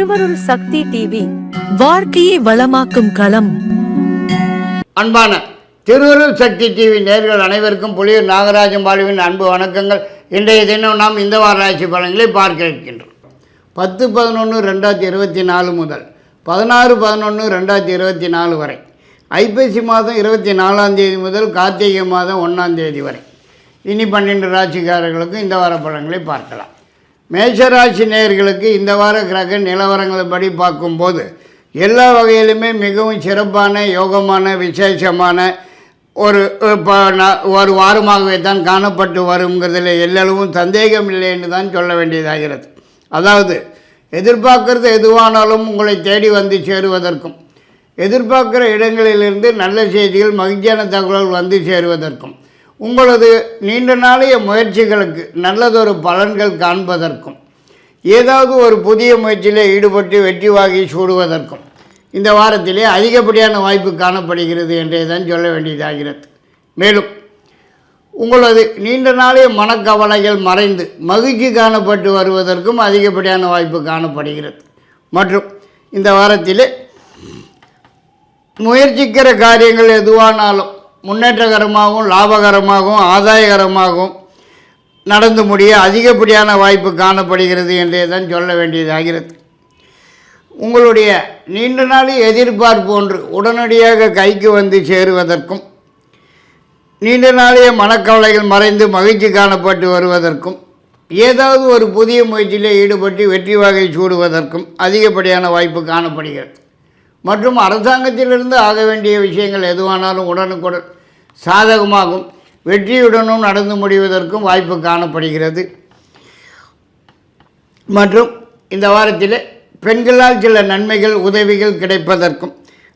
திருவருள் சக்தி டிவி வாழ்க்கையை வளமாக்கும் களம். அன்பான திருவருள் சக்தி டிவி நேயர்கள் அனைவருக்கும் புலியூர் நாகராஜன் பாலுவின் அன்பு வணக்கங்கள். இன்றைய தினம் நாம் இந்த வார ராசி பலன்களை பார்க்க இருக்கின்றோம். 10/11/2024 முதல் 16/11/2024 வரை, ஐப்பசி மாதம் 24ஆம் தேதி முதல் கார்த்திகை மாதம் 1ஆம் தேதி வரை இனி 12 ராசிக்காரர்களுக்கு இந்த வார பலன்களை பார்க்கலாம். மேஷராசி நேயர்களுக்கு இந்த வார கிரக நிலவரங்களை படி பார்க்கும்போது எல்லா வகையிலுமே மிகவும் சிறப்பான யோகமான விசேஷமான ஒரு வாரமாகவே தான் காணப்பட்டு வருங்கிறதுல எல்லளவும் சந்தேகம் இல்லை என்று தான் சொல்ல வேண்டியதாகிறது. அதாவது எதிர்பார்க்கறது எதுவானாலும் உங்களை தேடி வந்து சேருவதற்கும், எதிர்பார்க்குற இடங்களிலிருந்து நல்ல செய்திகள் மகிழ்ச்சியான தகவல்கள் வந்து சேருவதற்கும், உங்களது நீண்ட நாளைய முயற்சிகளுக்கு நல்லதொரு பலன்கள் காண்பதற்கும், ஏதாவது ஒரு புதிய முயற்சியில் ஈடுபட்டு வெற்றி வாகி சூடுவதற்கும் இந்த வாரத்திலே அதிகப்படியான வாய்ப்பு காணப்படுகிறது என்றே தான் சொல்ல வேண்டியதாகிறது. மேலும் உங்களது நீண்ட நாளைய மனக்கவலைகள் மறைந்து மகிழ்ச்சி காணப்பட்டு வருவதற்கும் அதிகப்படியான வாய்ப்பு காணப்படுகிறது. மற்றும் இந்த வாரத்திலே முயற்சிக்கிற காரியங்கள் எதுவானாலும் முன்னேற்றகரமாகவும் லாபகரமாகவும் ஆதாயகரமாகவும் நடந்து முடிய அதிகப்படியான வாய்ப்பு காணப்படுகிறது என்றே தான் சொல்ல வேண்டியதாகிறது. உங்களுடைய நீண்ட நாள் எதிர்பார்ப்பு ஒன்று உடனடியாக கைக்கு வந்து சேருவதற்கும், நீண்ட நாளைய மனக்கவலைகள் மறைந்து மகிழ்ச்சி காணப்பட்டு வருவதற்கும், ஏதாவது ஒரு புதிய முயற்சியில் ஈடுபட்டு வெற்றி வகை சூடுவதற்கும் அதிகப்படியான வாய்ப்பு காணப்படுகிறது. மற்றும் அரசாங்கத்திலிருந்து ஆக வேண்டிய விஷயங்கள் எதுவானாலும் உடனுக்குடன் சாதகமாகவும் வெற்றியுடனும் நடந்து முடிவதற்கும் வாய்ப்பு காணப்படுகிறது. மற்றும் இந்த வாரத்தில் பெண்களால் சில நன்மைகள் உதவிகள் கிடைப்பதற்கும்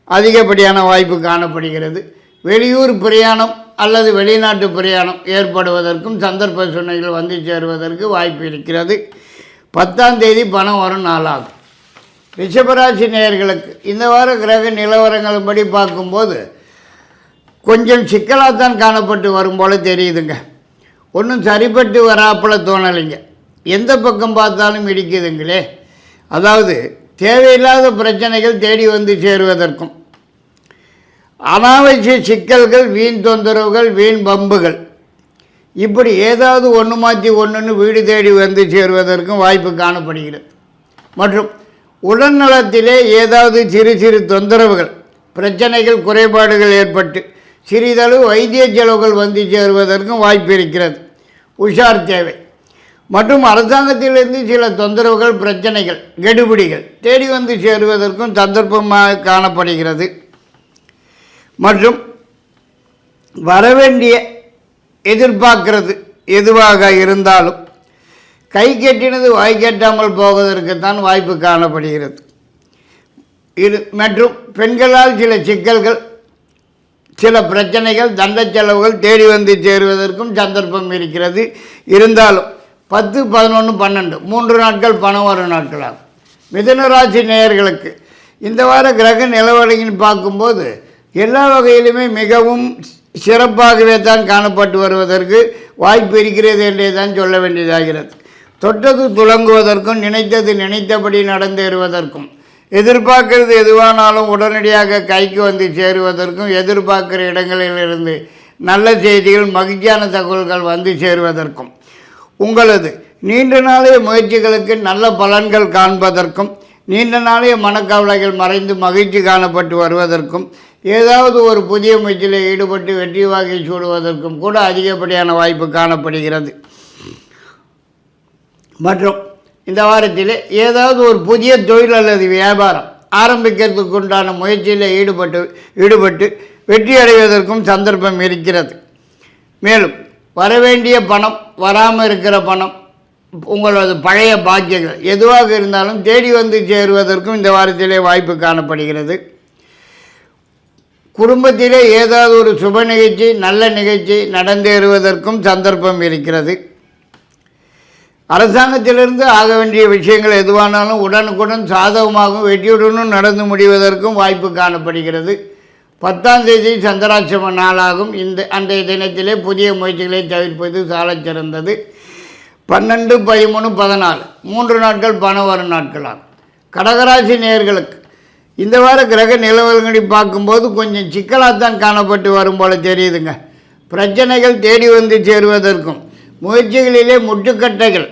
அதிகப்படியான வாய்ப்பு காணப்படுகிறது. வெளியூர் பிரயாணம் அல்லது வெளிநாட்டு பிரயாணம் ஏற்படுவதற்கும் சந்தர்ப்ப சூழ்நிலைகள் வந்து சேருவதற்கு வாய்ப்பு இருக்கிறது. 10ஆம் தேதி பணம் வரும் நாளாகும். ரிஷபராசி நேயர்களுக்கு இந்த வார கிரக நிலவரங்களின்படி பார்க்கும்போது கொஞ்சம் சிக்கலாகத்தான் காணப்பட்டு வரும் போல தெரியுதுங்க. ஒன்றும் சரிப்பட்டு வராப்பில் தோணலைங்க. எந்த பக்கம் பார்த்தாலும் இடிக்குதுங்களே. அதாவது தேவையில்லாத பிரச்சனைகள் தேடி வந்து சேருவதற்கும், அனாவசிய சிக்கல்கள், வீண் தொந்தரவுகள், வீண் பம்புகள், இப்படி ஏதாவது ஒன்று மாற்றி ஒன்றுன்னு வீடு தேடி வந்து சேருவதற்கும் வாய்ப்பு காணப்படுகிறது. மற்றும் உடல்நலத்திலே ஏதாவது சிறு சிறு தொந்தரவுகள், பிரச்சனைகள், குறைபாடுகள் ஏற்பட்டு சிறிதளவு வைத்திய செலவுகள் வந்து சேருவதற்கும் வாய்ப்பு இருக்கிறது. உஷார் தேவை. மற்றும் அரசாங்கத்திலிருந்து சில தொந்தரவுகள், பிரச்சனைகள், கெடுபிடிகள் தேடி வந்து சேருவதற்கும் சந்தர்ப்பமாக காணப்படுகிறது. மற்றும் வரவேண்டிய எதிர்பார்க்கிறது எதுவாக இருந்தாலும் கை கெட்டினது வாய் கெட்டாமல் போவதற்குத்தான் வாய்ப்பு காணப்படுகிறது. மற்றும் பெண்களால் சில சிக்கல்கள், சில பிரச்சனைகள், தண்ட செலவுகள் தேடி வந்து சேருவதற்கும் சந்தர்ப்பம் இருக்கிறது. இருந்தாலும் 10, 11, 12 3 நாட்கள் பணம் வரும் நாட்களாகும். மிதுன ராசி நேயர்களுக்கு இந்த வார கிரக நிலவரங்கள் பார்க்கும்போது எல்லா வகையிலுமே மிகவும் சிறப்பாகவே தான் காணப்பட்டு வருவதற்கு வாய்ப்பு இருக்கிறது என்றே தான் சொல்ல வேண்டியதாகிறது. தொட்டது துலங்குவதற்கும், நினைத்தது நினைத்தபடி நடந்தேறுவதற்கும், எதிர்பார்க்கிறது எதுவானாலும் உடனடியாக கைக்கு வந்து சேருவதற்கும், எதிர்பார்க்கிற இடங்களிலிருந்து நல்ல செய்திகள், மகிழ்ச்சியான தகவல்கள் வந்து சேருவதற்கும், உங்களது நீண்ட நாளைய முயற்சிகளுக்கு நல்ல பலன்கள் காண்பதற்கும், நீண்ட நாளைய மனக்கவலைகள் மறைந்து மகிழ்ச்சி காணப்பட்டு வருவதற்கும், ஏதாவது ஒரு புதிய முயற்சியில் ஈடுபட்டு வெற்றி வாகை சூடுவதற்கும் கூட அதிகப்படியான வாய்ப்பு காணப்படுகிறது. மற்றும் இந்த வாரத்தில் ஏதாவது ஒரு புதிய தொழில் அல்லது வியாபாரம் ஆரம்பிக்கிறதுக்கு உண்டான முயற்சியில் ஈடுபட்டு வெற்றி அடைவதற்கும் சந்தர்ப்பம் இருக்கிறது. மேலும் வரவேண்டிய பணம், வராமல் இருக்கிற பணம், உங்களது பழைய பாக்கியங்கள் எதுவாக இருந்தாலும் தேடி வந்து சேருவதற்கும் இந்த வாரத்திலே வாய்ப்பு காணப்படுகிறது. குடும்பத்திலே ஏதாவது ஒரு சுப நிகழ்ச்சி, நல்ல நிகழ்ச்சி நடந்தேறுவதற்கும் சந்தர்ப்பம் இருக்கிறது. அரசாங்கத்திலிருந்து ஆக வேண்டிய விஷயங்கள் எதுவானாலும் உடனுக்குடன் சாதகமாகவும் வெற்றியுடனும் நடந்து முடிவதற்கும் வாய்ப்பு காணப்படுகிறது. 10ஆம் தேதி சந்திராட்சம நாளாகும். அன்றைய தினத்திலே புதிய முயற்சிகளை தவிர்ப்பது சாலச் சிறந்தது. 12, 13, 14 3 நாட்கள் பணம் வரும் நாட்களாகும். கடகராசி நேயர்களுக்கு இந்த வார கிரக நிலவரங்களை பார்க்கும்போது கொஞ்சம் சிக்கலாகத்தான் காணப்பட்டு வரும் போல தெரியுதுங்க. பிரச்சனைகள் தேடி வந்து சேருவதற்கும் முயற்சிகளிலே முட்டுக்கட்டைகள்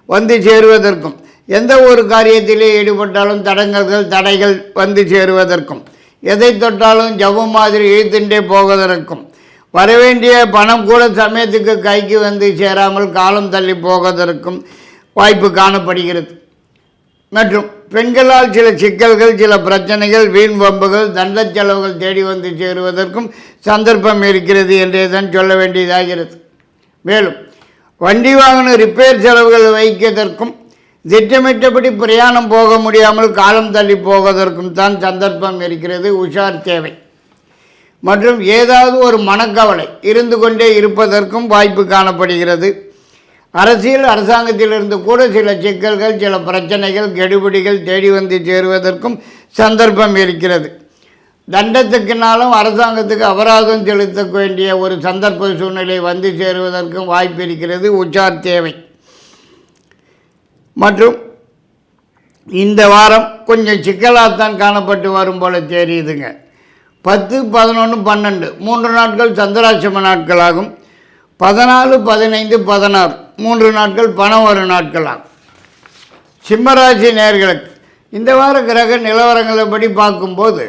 வந்து சேருவதற்கும் எந்த ஒரு காரியத்திலே ஈடுபட்டாலும் தடைகள் வந்து சேருவதற்கும் எதை தொட்டாலும் ஜபம் மாதிரி இழுத்துட்டே போவதற்கும் வரவேண்டிய பணம் கூட சமயத்துக்கு கைக்கு வந்து சேராமல் காலம் தள்ளி போவதற்கும் வாய்ப்பு காணப்படுகிறது. மற்றும் பெண்களால் சில சிக்கல்கள், சில பிரச்சனைகள், வீண் வம்புகள், தண்ட செலவுகள் தேடி வந்து சேருவதற்கும் சந்தர்ப்பம் இருக்கிறது என்றே தான் சொல்ல வேண்டியதாகிறது. மேலும் வண்டி வாகன ரிப்பேர் செலவுகள் வைக்கிறதற்கும் திட்டமிட்டபடி பிரயாணம் போக முடியாமல் காலம் தள்ளி போவதற்கும் தான் சந்தர்ப்பம் இருக்கிறது. உஷார் தேவை. மற்றும் ஏதாவது ஒரு மனக்கவலை இருந்து கொண்டே இருப்பதற்கும் வாய்ப்பு காணப்படுகிறது. அரசாங்கத்திலிருந்து கூட சில சிக்கல்கள், சில பிரச்சனைகள், கெடுபிடிகள் தேடி வந்து சேருவதற்கும் சந்தர்ப்பம் இருக்கிறது. தண்டத்துக்குனாலும் அரசாங்கத்துக்கு அபராதம் செலுத்த வேண்டிய ஒரு சந்தர்ப்ப சூழ்நிலை வந்து சேருவதற்கும் வாய்ப்பு இருக்கிறது. உஷார் தேவை. மற்றும் இந்த வாரம் கொஞ்சம் சிக்கலாகத்தான் காணப்பட்டு வரும் போல தெரியுதுங்க. 10, 11, 12 3 நாட்கள் சந்திராட்சம நாட்களாகும். 14, 15, 16 3 நாட்கள் பணம் வரும் நாட்களாகும். சிம்மராசி நேயர்களுக்கு இந்த வார கிரக நிலவரங்களைப்படி பார்க்கும்போது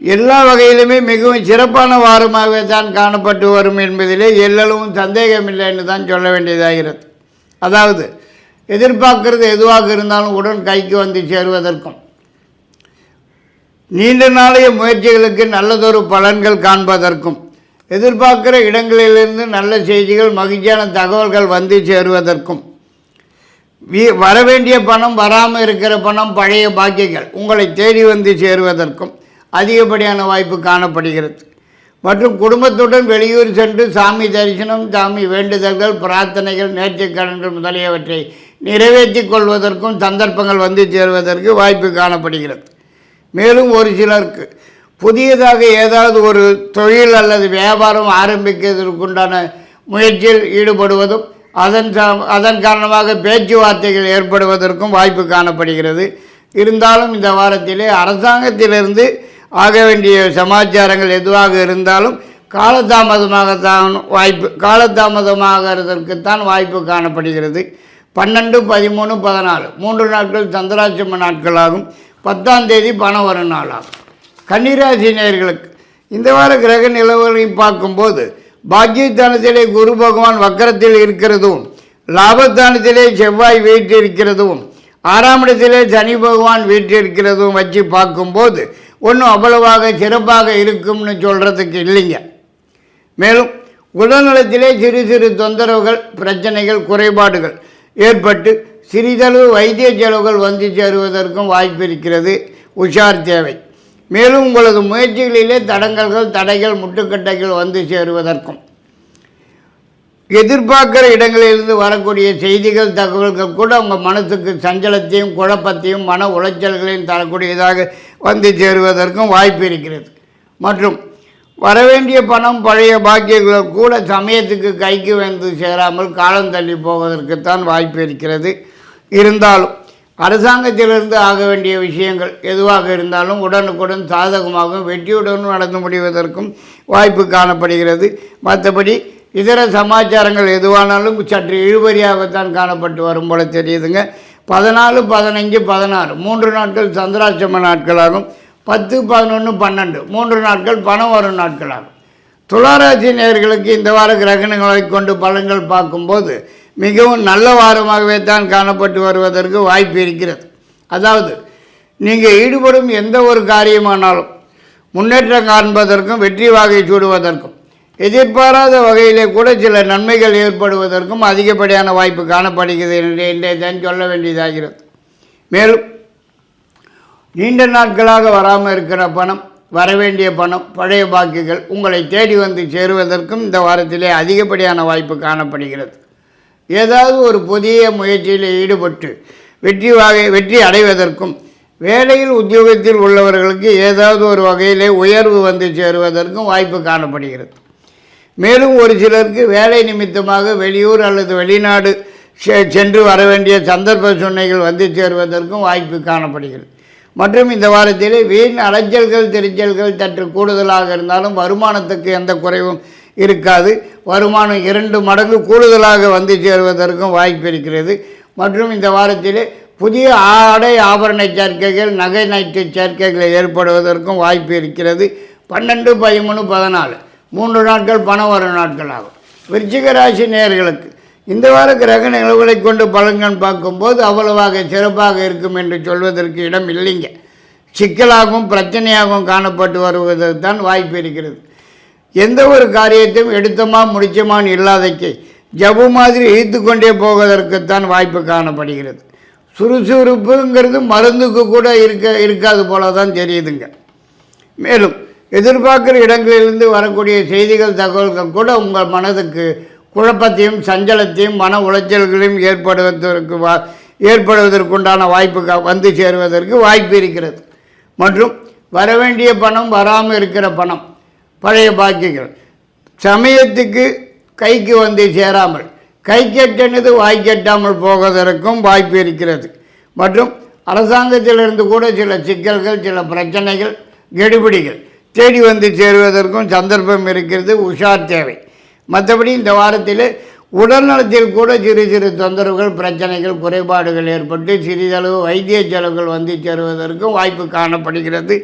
எல்லா வகையிலுமே மிகவும் சிறப்பான வாரமாகவே தான் காணப்பட்டு வரும் என்பதிலே எல்லளவும் சந்தேகமில்லைன்னு தான் சொல்ல வேண்டியதாகிறது. அதாவது எதிர்பார்க்கறது எதுவாக இருந்தாலும் உடன் கைக்கு வந்து சேருவதற்கும் நீண்ட நாளைய முயற்சிகளுக்கு நல்லதொரு பலன்கள் காண்பதற்கும் எதிர்பார்க்கிற இடங்களிலிருந்து நல்ல செய்திகள், மகிழ்ச்சியான தகவல்கள் வந்து சேருவதற்கும் வரவேண்டிய பணம், வராமல் இருக்கிற பணம், பழைய பாக்கியங்கள் உங்களை தேடி வந்து சேருவதற்கும் அதிகப்படியான வாய்ப்பு காணப்படுகிறது. மற்றும் குடும்பத்துடன் வெளியூர் சென்று சாமி தரிசனம், சாமி வேண்டுதல்கள், பிரார்த்தனைகள், நேர்த்திக்கடன்கள் முதலியவற்றை நிறைவேற்றி கொள்வதற்கும் சந்தர்ப்பங்கள் வந்து சேருவதற்கு வாய்ப்பு காணப்படுகிறது. மேலும் ஒரு சிலருக்கு புதியதாக ஏதாவது ஒரு தொழில் அல்லது வியாபாரம் ஆரம்பிக்கிறதுக்குண்டான முயற்சியில் ஈடுபடுவதும் அதன் காரணமாக பேச்சுவார்த்தைகள் ஏற்படுவதற்கும் வாய்ப்பு காணப்படுகிறது. இருந்தாலும் இந்த வாரத்திலே அரசாங்கத்திலிருந்து ஆக வேண்டிய சமாச்சாரங்கள் எதுவாக இருந்தாலும் காலதாமதமாகிறதற்குத்தான் வாய்ப்பு காணப்படுகிறது. 12, 13, 14 3 நாட்கள் சந்திராட்சம நாட்களாகும். 10ஆம் தேதி பணம் வரும் நாளாகும். கன்னிராசி நேயர்களுக்கு இந்த வார கிரக நிலவரங்களை பார்க்கும்போது பாக்கியஸ்தானத்திலே குரு பகவான் வக்கரத்தில் இருக்கிறதும், லாபஸ்தானத்திலே செவ்வாய் வீற்றிருக்கிறதும், 6ஆம் இடத்திலே சனி பகவான் வீற்றிருக்கிறதும் வச்சு பார்க்கும்போது ஒன்றும் அவ்வளவாக சிறப்பாக இருக்கும்னு சொல்கிறதுக்கு இல்லைங்க. மேலும் உடல்நலத்திலே சிறு சிறு தொந்தரவுகள், பிரச்சனைகள், குறைபாடுகள் ஏற்பட்டு சிறிதளவு வைத்திய செலவுகள் வந்து சேருவதற்கும் வாய்ப்பு இருக்கிறது. உஷார் தேவை. மேலும் உங்களது முயற்சிகளிலே தடைகள், முட்டுக்கட்டைகள் வந்து சேருவதற்கும் எதிர்பார்க்கிற இடங்களிலிருந்து வரக்கூடிய செய்திகள், தகவல்கள் கூட உங்கள் மனசுக்கு சஞ்சலத்தையும், குழப்பத்தையும், மன உளைச்சல்களையும் தரக்கூடியதாக வந்து சேருவதற்கும் வாய்ப்பு இருக்கிறது. மற்றும் வரவேண்டிய பணம், பழைய பாக்கியங்கள் கூட சமயத்துக்கு கைக்கு வந்து சேராமல் காலம் தள்ளி போவதற்குத்தான் வாய்ப்பு இருக்கிறது. இருந்தாலும் அரசாங்கத்திலிருந்து ஆக வேண்டிய விஷயங்கள் எதுவாக இருந்தாலும் உடனுக்குடன் சாதகமாகவும் வெற்றியுடனும் நடந்து முடிவதற்கும் வாய்ப்பு காணப்படுகிறது. மற்றபடி இதர சமாச்சாரங்கள் எதுவானாலும் சற்று இழுபறியாகத்தான் காணப்பட்டு வரும் போல தெரியுதுங்க. 14, 15, 16 3 நாட்கள் சந்திராட்சம நாட்களாகும். 10, 11, 12 3 நாட்கள் பணம் வரும் நாட்களாகும். துளாராசி நேயர்களுக்கு இந்த வார கிரகணங்களை கொண்டு பலன்கள் பார்க்கும்போது மிகவும் நல்ல வாரமாகவே தான் காணப்பட்டு வருவதற்கு வாய்ப்பு இருக்கிறது. அதாவது நீங்கள் ஈடுபடும் எந்த ஒரு காரியமானாலும் முன்னேற்றம் காண்பதற்கும், வெற்றி வாகை சூடுவதற்கும், எதிர்பாராத வகையிலே கூட சில நன்மைகள் ஏற்படுவதற்கும் அதிகப்படியான வாய்ப்பு காணப்படுகிறது என்றே தான் சொல்ல வேண்டியதாகிறது. மேலும் நீண்ட நாட்களாக வராமல் இருக்கிற பணம், வரவேண்டிய பணம், பழைய பாக்கிகள் உங்களை தேடி வந்து சேருவதற்கும் இந்த வாரத்திலே அதிகப்படியான வாய்ப்பு காணப்படுகிறது. ஏதாவது ஒரு புதிய முயற்சியில் ஈடுபட்டு வெற்றி அடைவதற்கும், வேலையில் உத்தியோகத்தில் உள்ளவர்களுக்கு ஏதாவது ஒரு வகையிலே உயர்வு வந்து சேருவதற்கும் வாய்ப்பு காணப்படுகிறது. மேலும் ஒரு சிலருக்கு வேலை நிமித்தமாக வெளியூர் அல்லது வெளிநாடு சென்று வர வேண்டிய சந்தர்ப்ப சூழ்நிலைகள் வந்து சேருவதற்கும் வாய்ப்பு காணப்படுகிறது. மற்றும் இந்த வாரத்தில் வீண் அலைச்சல்கள் திருச்சல்கள் சற்று கூடுதலாக இருந்தாலும் வருமானத்துக்கு எந்த குறைவும் இருக்காது. வருமானம் 2 மடங்கு கூடுதலாக வந்து சேருவதற்கும் வாய்ப்பு இருக்கிறது. மற்றும் இந்த வாரத்தில் புதிய ஆடை ஆபரண சேர்க்கைகள் நகை நட்டு சேர்க்கைகள் ஏற்படுவதற்கும் வாய்ப்பு இருக்கிறது. 12, 13, 14 3 நாட்கள் பணம் வரும் நாட்கள் ஆகும். விருச்சிக ராசி நேயர்களுக்கு இந்த வார கிரக நிலவுகளை கொண்டு பலன்கள் பார்க்கும்போது அவ்வளவாக சிறப்பாக இருக்கும் என்று சொல்வதற்கு இடம் இல்லைங்க. சிக்கலாகவும் பிரச்சனையாகவும் காணப்பட்டு வருவதற்கு தான் வாய்ப்பு இருக்கிறது. எந்த ஒரு காரியத்தையும் எடுத்தமா முடிச்சமான்னு இல்லாதக்கு ஜபு மாதிரி இழுத்து கொண்டே போவதற்குத்தான் வாய்ப்பு காணப்படுகிறது. சுறுசுறுப்புங்கிறது மருந்துக்கு கூட இருக்காது போல தான் தெரியுதுங்க. மேலும் எதிர்பார்க்குற இடங்களிலிருந்து வரக்கூடிய செய்திகள் தகவல்கள் கூட உங்கள் மனதுக்கு குழப்பத்தையும் சஞ்சலத்தையும் மன உளைச்சல்களையும் ஏற்படுவதற்குண்டான வாய்ப்பு வந்து சேருவதற்கு வாய்ப்பு இருக்கிறது. மற்றும் வரவேண்டிய பணம் வராமல் இருக்கிற பணம் பழைய பாக்கிகள் சமயத்துக்கு கைக்கு வந்து சேராமல் கை கெட்டனது வாய் கெட்டாமல் போவதற்கும் வாய்ப்பு இருக்கிறது. மற்றும் அரசாங்கத்திலிருந்து கூட சில சிக்கல்கள் சில பிரச்சனைகள் கெடுபிடிகள் தேடி வந்து சேருவதற்கும் சந்தர்ப்பம் இருக்கிறது. உஷார் தேவை. மற்றபடி இந்த வாரத்தில் உடல்நலத்தில் கூட சிறு சிறு தொந்தரவுகள் பிரச்சனைகள் குறைபாடுகள் ஏற்பட்டு சிறிதளவு வைத்திய செலவுகள் வந்து சேருவதற்கும் வாய்ப்பு காணப்படுகிறது.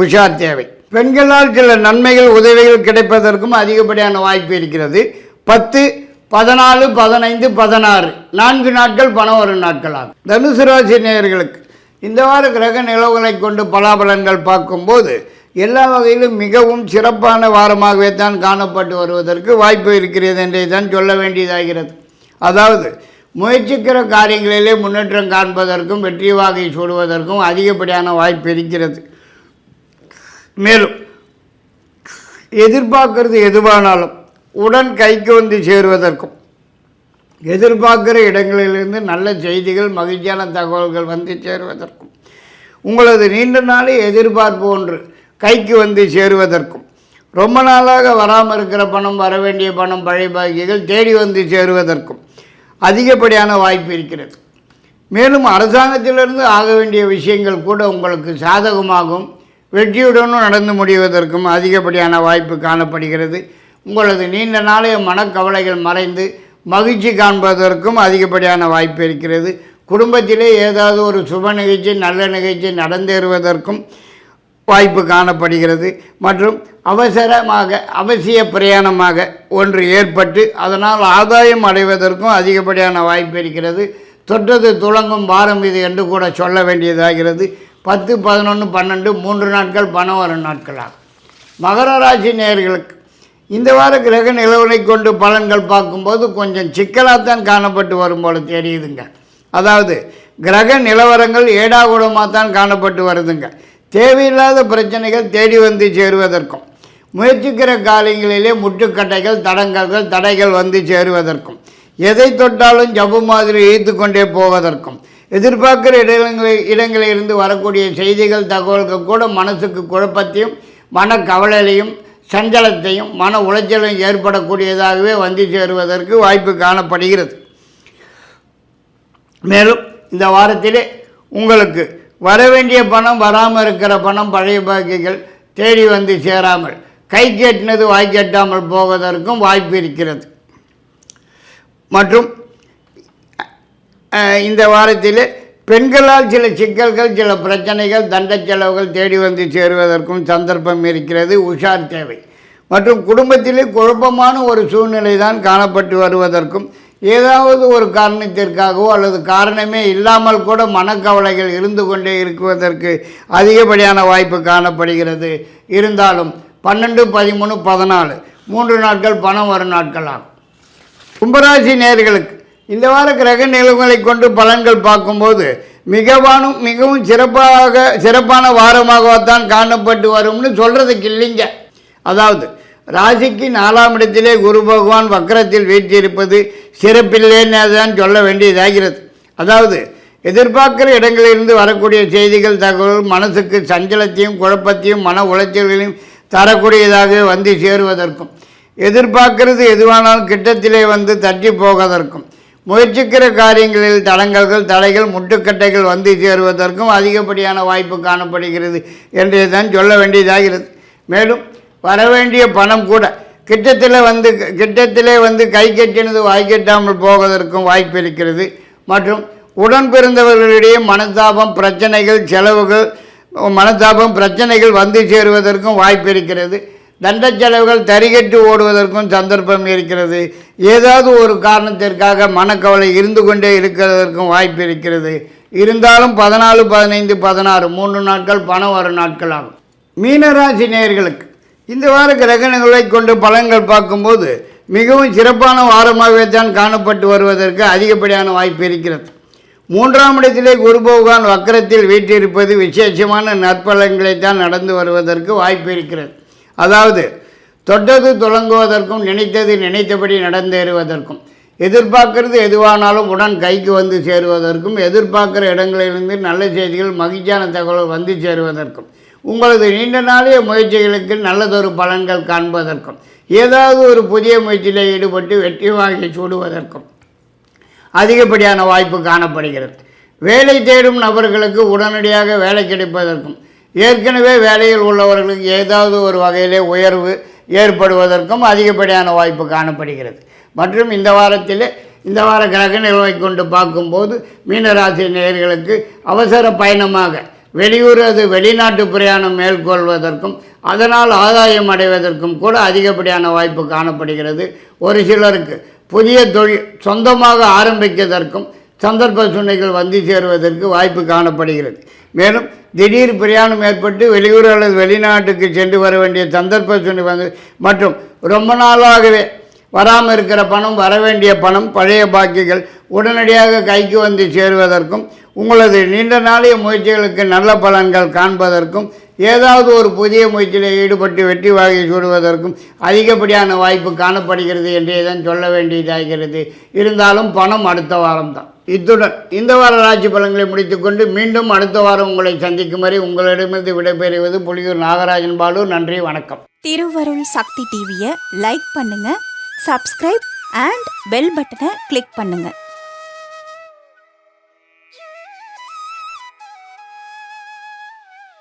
உஷார் தேவை. பெண்களால் சில நன்மைகள் உதவிகள் கிடைப்பதற்கும் அதிகப்படியான வாய்ப்பு இருக்கிறது. 10, 14, 15, 16 4 நாட்கள் பணம் வரும் நாட்கள் ஆகும். தனுசு ராசி நேயர்களுக்கு இந்த வார கிரக நிலவுகளை கொண்டு பலாபலன்கள் பார்க்கும்போது எல்லா வகையிலும் மிகவும் சிறப்பான வாரமாகவே தான் காணப்பட்டு வருவதற்கு வாய்ப்பு இருக்கிறது என்றே தான் சொல்ல வேண்டியதாகிறது. அதாவது முயற்சிக்கிற காரியங்களிலே முன்னேற்றம் காண்பதற்கும் வெற்றி வாகை சூடுவதற்கும் அதிகப்படியான வாய்ப்பு இருக்கிறது. மேலும் எதிர்பார்க்கிறது எதுவானாலும் உடன் கைக்கு வந்து சேருவதற்கும் எதிர்பார்க்கிற இடங்களிலிருந்து நல்ல செய்திகள் மகிழ்ச்சியான தகவல்கள் வந்து சேருவதற்கும் உங்களது நீண்ட நாளே எதிர்பார்ப்பு ஒன்று கைக்கு வந்து சேருவதற்கும் ரொம்ப நாளாக வராமல் இருக்கிற பணம் வரவேண்டிய பணம் பழைய பாக்கியங்கள் தேடி வந்து சேருவதற்கும் அதிகப்படியான வாய்ப்பு இருக்கிறது. மேலும் அரசாங்கத்திலிருந்து ஆக வேண்டிய விஷயங்கள் கூட உங்களுக்கு சாதகமாகவும் வெற்றியுடனும் நடந்து முடிவதற்கும் அதிகப்படியான வாய்ப்பு காணப்படுகிறது. உங்களது நீண்ட நாளைய மனக்கவலைகள் மறைந்து மகிழ்ச்சி காண்பதற்கும் அதிகப்படியான வாய்ப்பு இருக்கிறது. குடும்பத்திலே ஏதாவது ஒரு சுப நிகழ்ச்சி நல்ல நிகழ்ச்சி நடந்தேறுவதற்கும் வாய்ப்பு காணப்படுகிறது. மற்றும் அவசிய பிரயாணமாக ஒன்று ஏற்பட்டு அதனால் ஆதாயம் அடைவதற்கும் அதிகப்படியான வாய்ப்பு இருக்கிறது. தொட்டது துளங்கும் வாரம் இது என்று கூட சொல்ல வேண்டியதாகிறது. 10, 11, 12 3 நாட்கள் பணம் வரும் நாட்களாகும். மகர ராசி நேயர்களுக்கு இந்த வார கிரக நிலவனை கொண்டு பலன்கள் பார்க்கும்போது கொஞ்சம் சிக்கலாகத்தான் காணப்பட்டு வரும் போல தெரியுதுங்க. அதாவது கிரக நிலவரங்கள் ஏடாகூடமாக தான் காணப்பட்டு வருதுங்க. தேவையில்லாத பிரச்சனைகள் தேடி வந்து சேருவதற்கும் முயற்சிக்கிற காரியங்களிலே முட்டுக்கட்டைகள் தடைகள் வந்து சேருவதற்கும் எதை தொட்டாலும் ஜபு மாதிரி இழுத்து கொண்டே போவதற்கும் எதிர்பார்க்கிற இடங்களிலிருந்து வரக்கூடிய செய்திகள் தகவல்கள் கூட மனசுக்கு குழப்பத்தையும் மனக்கவலையையும் சஞ்சலத்தையும் மன உளைச்சலையும் ஏற்படக்கூடியதாகவே வந்து சேருவதற்கு வாய்ப்பு காணப்படுகிறது. மேலும் இந்த வாரத்திலே உங்களுக்கு வரவேண்டிய பணம் வராமல் இருக்கிற பணம் பழைய பாக்கிகள் தேடி வந்து சேராமல் கை கேட்டினது வாய் கேட்டாமல் போவதற்கும் வாய்ப்பு இருக்கிறது. மற்றும் இந்த வாரத்தில் பெண்களால் சில சிக்கல்கள் சில பிரச்சனைகள் தண்ட செலவுகள் தேடி வந்து சேருவதற்கும் சந்தர்ப்பம் இருக்கிறது. உஷார் தேவை. மற்றும் குடும்பத்திலே குழப்பமான ஒரு சூழ்நிலை தான் காணப்பட்டு வருவதற்கும் ஏதாவது ஒரு காரணத்திற்காகவோ அல்லது காரணமே இல்லாமல் கூட மனக்கவலைகள் இருந்து கொண்டே இருக்குவதற்கு அதிகப்படியான வாய்ப்பு காணப்படுகிறது. இருந்தாலும் 12, 13, 14 3 நாட்கள் பணம் வரும் நாட்கள் ஆகும். கும்பராசி நேயர்களுக்கு இந்த வார கிரக நிலவுகளை கொண்டு பலன்கள் பார்க்கும்போது மிகவும் சிறப்பான வாரமாகத்தான் காணப்பட்டு வரும்னு சொல்கிறதுக்கு இல்லைங்க. அதாவது ராசிக்கு 4ஆம் இடத்திலே குரு பகவான் வக்கரத்தில் வீற்றிருப்பது சிறப்பில்லைன்னு தான் சொல்ல வேண்டியதாகிறது. அதாவது எதிர்பார்க்கிற இடங்களிலிருந்து வரக்கூடிய செய்திகள் தகவல்கள் மனசுக்கு சஞ்சலத்தையும் குழப்பத்தையும் மன உளைச்சல்களையும் தரக்கூடியதாக வந்து சேருவதற்கும் எதிர்பார்க்கிறது எதுவானாலும் கிட்டத்திலே வந்து தட்டி போவதற்கும் முயற்சிக்கிற காரியங்களில் தடைகள் முட்டுக்கட்டைகள் வந்து சேருவதற்கும் அதிகப்படியான வாய்ப்பு காணப்படுகிறது என்றே தான் சொல்ல வேண்டியதாகிறது. மேலும் வரவேண்டிய பணம் கூட கிட்டத்திலே வந்து கை கட்டினது வாய் கட்டாமல் போவதற்கும் வாய்ப்பு இருக்கிறது. மற்றும் உடன் பிறந்தவர்களிடையே பிரச்சனைகள் வந்து சேருவதற்கும் வாய்ப்பு இருக்கிறது. தண்ட செலவுகள் தரிகட்டு ஓடுவதற்கும் சந்தர்ப்பம் இருக்கிறது. ஏதாவது ஒரு காரணத்திற்காக மனக்கவலை இருந்து கொண்டே இருக்கிறதற்கும் வாய்ப்பு இருக்கிறது. இருந்தாலும் 14, 15, 16 3 நாட்கள் பணம் வரும் நாட்கள் ஆகும். மீனராசி நேயர்களுக்கு இந்த வார கிரகணங்களை கொண்டு பலன்கள் பார்க்கும்போது மிகவும் சிறப்பான வாரமாகவே தான் காணப்பட்டு வருவதற்கு அதிகப்படியான வாய்ப்பு இருக்கிறது. 3ஆம் இடத்திலே குரு பகவான் வக்கரத்தில் வீற்றிருப்பது விசேஷமான நற்பலன்களை தான் நடந்து வருவதற்கு வாய்ப்பு இருக்கிறது. அதாவது தொட்டது தொடங்குவதற்கும் நினைத்தது நினைத்தபடி நடந்தேறுவதற்கும், எதிர்பார்க்கிறது எதுவானாலும் உடன் கைக்கு வந்து சேருவதற்கும், எதிர்பார்க்கிற இடங்களிலிருந்து நல்ல செய்திகள் மகிழ்ச்சியான தகவல் வந்து சேருவதற்கும், உங்களது நீண்ட நாளைய முயற்சிகளுக்கு நல்லதொரு பலன்கள் காண்பதற்கும், ஏதாவது ஒரு புதிய முயற்சியில் ஈடுபட்டு வெற்றி வாங்கி சூடுவதற்கும் அதிகப்படியான வாய்ப்பு காணப்படுகிறது. வேலை தேடும் நபர்களுக்கு உடனடியாக வேலை கிடைப்பதற்கும், ஏற்கனவே வேலையில் உள்ளவர்களுக்கு ஏதாவது ஒரு வகையிலே உயர்வு ஏற்படுவதற்கும் அதிகப்படியான வாய்ப்பு காணப்படுகிறது. மற்றும் இந்த வார கிரக நிலவை கொண்டு பார்க்கும்போது மீனராசி நேயர்களுக்கு அவசர பயணமாக வெளியூர் வெளிநாட்டு பிரயாணம் மேற்கொள்வதற்கும் அதனால் ஆதாயம் அடைவதற்கும் கூட அதிகப்படியான வாய்ப்பு காணப்படுகிறது. ஒரு சிலருக்கு புதிய தொழில் சொந்தமாக ஆரம்பிப்பதற்கும் சந்தர்ப்ப சூழ்நிலைகள் வந்து சேருவதற்கு வாய்ப்பு காணப்படுகிறது. மேலும் திடீர் பிரயாணம் ஏற்பட்டு வெளியூர் அல்லது வெளிநாட்டுக்கு சென்று வர வேண்டிய சந்தர்ப்ப சூழ்நிலை மற்றும் ரொம்ப நாளாகவே வராமல் இருக்கிற பணம், வரவேண்டிய பணம், பழைய பாக்கிகள் உடனடியாக கைக்கு வந்து சேருவதற்கும், உங்களது நீண்ட நாளைய முயற்சிகளுக்கு நல்ல பலன்கள் காண்பதற்கும், ஏதாவது ஒரு புதிய முயற்சியில் ஈடுபட்டு வெற்றி வாகை சூடுவதற்கும் அதிகப்படியான வாய்ப்பு காணப்படுகிறது என்றே தான் சொல்ல வேண்டியதாகிறது. இருந்தாலும் பணம் அடுத்த வாரம்தான். இத்துடன் இந்த வார ராசி பலன்களை முடித்துக்கொண்டு மீண்டும் அடுத்த வாரம் உங்களை சந்திக்கும் வரை உங்களிடமிருந்து விடைபெறுவது புலியூர் நாகராஜன் பாலு. நன்றி, வணக்கம். திருவருள் சக்தி டிவியை லைக் பண்ணுங்க, சப்ஸ்கிரைப் அண்ட் பெல் பட்டனை கிளிக் பண்ணுங்க.